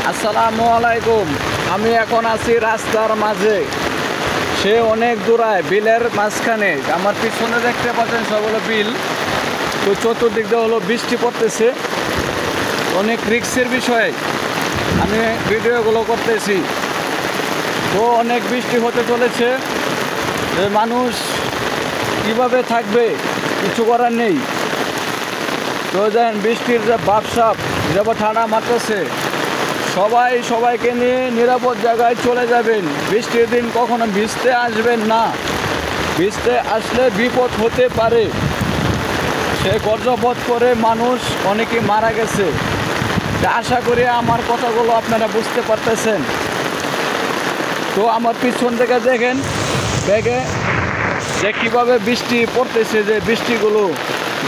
আসসালামু আলাইকুম। আমি এখন আছি রাস্তার মাঝে, সে অনেক দূরায় বিলের মাঝখানে। আমার পিছনে দেখতে পাচ্ছেন সব হলো বিল, তো চতুর্দিক দিয়ে হলো বৃষ্টি পড়তেছে, অনেক রিস্কের বিষয় আমি ভিডিওগুলো করতেছি। তো অনেক বৃষ্টি হতে চলেছে, মানুষ কিভাবে থাকবে কিছু করার নেই। তো যেন বৃষ্টির যে বাপসাপ যেভাবে ঠান্ডা মারতেছে, সবাই সবাইকে নিয়ে নিরাপদ জায়গায় চলে যাবেন। বৃষ্টির দিন কখনো ভিজতে আসবেন না, ভিজতে আসলে বিপদ হতে পারে। সে গর্জপথ করে মানুষ অনেকে মারা গেছে। আশা করি আমার কথাগুলো আপনারা বুঝতে পারতেছেন। তো আমার পিছন থেকে দেখেন ব্যাগে যে কীভাবে বৃষ্টি পড়তেছে, যে বৃষ্টিগুলো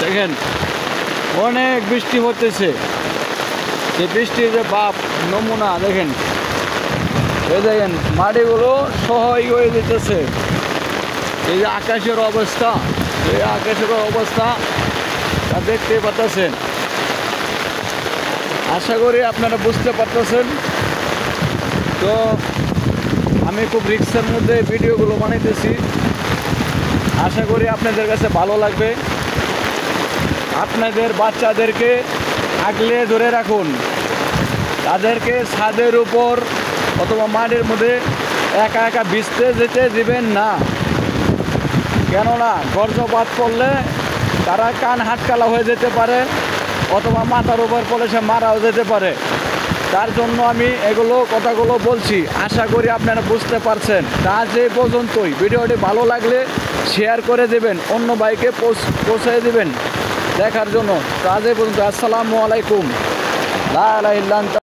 দেখেন, অনেক বৃষ্টি হতেছে। যে বৃষ্টির যে বাপ নমুনা দেখেন, এই দেখেন মাটিগুলো সহই হয়ে যেতেছে। এই যে আকাশের অবস্থা, এই আকাশের অবস্থা তা দেখতে পাচ্ছেন। আশা করি আপনারা বুঝতে পারতেছেন। তো আমি খুব রিস্কের মধ্যে ভিডিওগুলো বানাইতেছি, আশা করি আপনাদের কাছে ভালো লাগবে। আপনাদের বাচ্চাদেরকে আগলে ধরে রাখুন, তাদেরকে ছাদের উপর অথবা মাঠের মধ্যে একা একা ভিজতে যেতে দিবেন না। কেননা বজ্রপাত পড়লে তারা কান হাটকালা হয়ে যেতে পারে, অথবা মাথার উপর পড়লে সে মারাও যেতে পারে। তার জন্য আমি এগুলো কথাগুলো বলছি, আশা করি আপনারা বুঝতে পারছেন। তা যে পর্যন্তই, ভিডিওটি ভালো লাগলে শেয়ার করে দেবেন, অন্য ভাইকে পৌঁছে দেবেন দেখার জন্য। তা যে পর্যন্ত, আসসালামু আলাইকুম। লা ইলাহা ইল্লাল্লাহ।